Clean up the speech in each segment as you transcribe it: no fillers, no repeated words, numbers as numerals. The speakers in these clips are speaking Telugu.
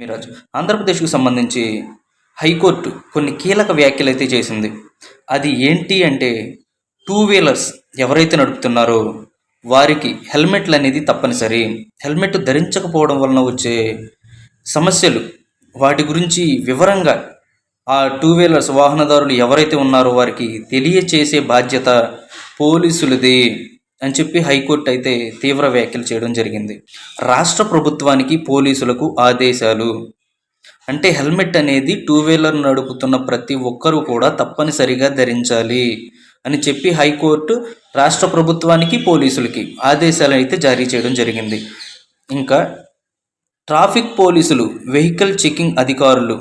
మీరాజు ఆంధ్రప్రదేశ్కు సంబంధించి హైకోర్టు కొన్ని కీలక వ్యాఖ్యలు అయితే చేసింది. అది ఏంటి అంటే, టూ వీలర్స్ ఎవరైతే నడుపుతున్నారో వారికి హెల్మెట్లు అనేది తప్పనిసరి. హెల్మెట్ ధరించకపోవడం వలన వచ్చే సమస్యలు వాటి గురించి వివరంగా ఆ టూ వీలర్స్ వాహనదారులు ఎవరైతే ఉన్నారో వారికి తెలియచేసే బాధ్యత పోలీసులది అని చెప్పి హైకోర్టు అయితే తీవ్ర వ్యాఖ్యలు చేయడం జరిగింది. రాష్ట్ర ప్రభుత్వానికి పోలీసులకు ఆదేశాలు. అంటే హెల్మెట్ అనేది టూ వీలర్ నడుపుతున్న ప్రతి ఒక్కరూ కూడా తప్పనిసరిగా ధరించాలి అని చెప్పి హైకోర్టు రాష్ట్ర ప్రభుత్వానికి పోలీసులకి ఆదేశాలు అయితే జారీ చేయడం జరిగింది. ఇంకా ట్రాఫిక్ పోలీసులు వెహికల్ చెకింగ్ అధికారులు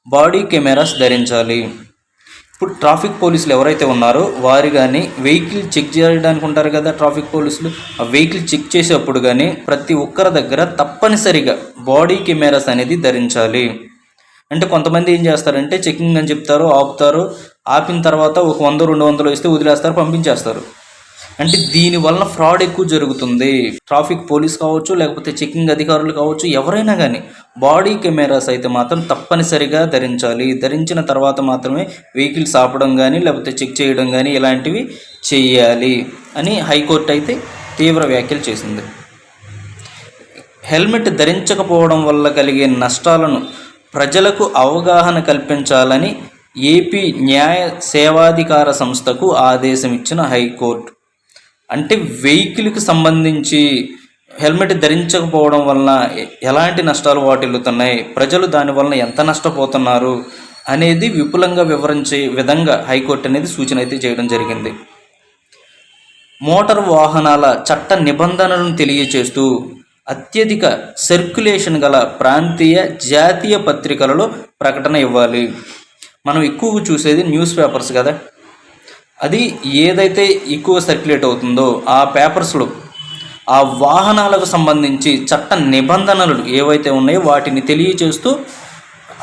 బాడీ కెమెరాస్ ధరించాలి. ఇప్పుడు ట్రాఫిక్ పోలీసులు ఎవరైతే ఉన్నారో వారు కానీ వెహికల్ చెక్ చేయడానికి ఉంటారు కదా ట్రాఫిక్ పోలీసులు, ఆ వెహికల్ చెక్ చేసేటప్పుడు కానీ ప్రతి ఒక్కరి దగ్గర తప్పనిసరిగా బాడీ కెమెరాస్ అనేది ధరించాలి. అంటే కొంతమంది ఏం చేస్తారంటే చెకింగ్ అని చెప్తారు, ఆపుతారు, ఆపిన తర్వాత ఒక 100-200 ఇస్తే వదిలేస్తారు, పంపించేస్తారు. అంటే దీనివల్ల ఫ్రాడ్ ఎక్కువ జరుగుతుంది. ట్రాఫిక్ పోలీస్ కావచ్చు, లేకపోతే చెకింగ్ అధికారులు కావచ్చు, ఎవరైనా కానీ బాడీ కెమెరాస్ అయితే మాత్రం తప్పనిసరిగా ధరించాలి. ధరించిన తర్వాత మాత్రమే వెహికల్స్ ఆపడం కానీ లేకపోతే చెక్ చేయడం కానీ ఇలాంటివి చేయాలి అని హైకోర్టు అయితే తీవ్ర వ్యాఖ్యలు చేసింది. హెల్మెట్ ధరించకపోవడం వల్ల కలిగే నష్టాలను ప్రజలకు అవగాహన కల్పించాలని ఏపీ న్యాయ సేవాధికార సంస్థకు ఆదేశం ఇచ్చిన హైకోర్టు. అంటే వెహికల్కి సంబంధించి హెల్మెట్ ధరించకపోవడం వలన ఎలాంటి నష్టాలు వాటిల్లుతున్నాయి, ప్రజలు దాని వలన ఎంత నష్టపోతున్నారు అనేది విపులంగా వివరించే విధంగా హైకోర్టు అనేది సూచన అయితే చేయడం జరిగింది. మోటార్ వాహనాల చట్ట నిబంధనలను తెలియచేస్తూ అత్యధిక సర్క్యులేషన్ గల ప్రాంతీయ జాతీయ పత్రికలలో ప్రకటన ఇవ్వాలి. మనం ఎక్కువగా చూసేది న్యూస్ పేపర్స్ కదా, అది ఏదైతే ఎక్కువ సర్క్యులేట్ అవుతుందో ఆ పేపర్స్లో ఆ వాహనాలకు సంబంధించి చట్ట నిబంధనలు ఏవైతే ఉన్నాయో వాటిని తెలియచేస్తూ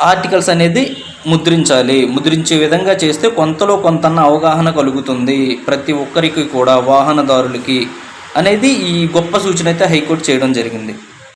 ఆర్టికల్స్ అనేది ముద్రించాలి. ముద్రించే విధంగా చేస్తే కొంతలో కొంతన్న అవగాహన కలుగుతుంది ప్రతి ఒక్కరికి కూడా, వాహనదారులకి అనేది ఈ గొప్ప సూచన అయితే హైకోర్టు చేయడం జరిగింది.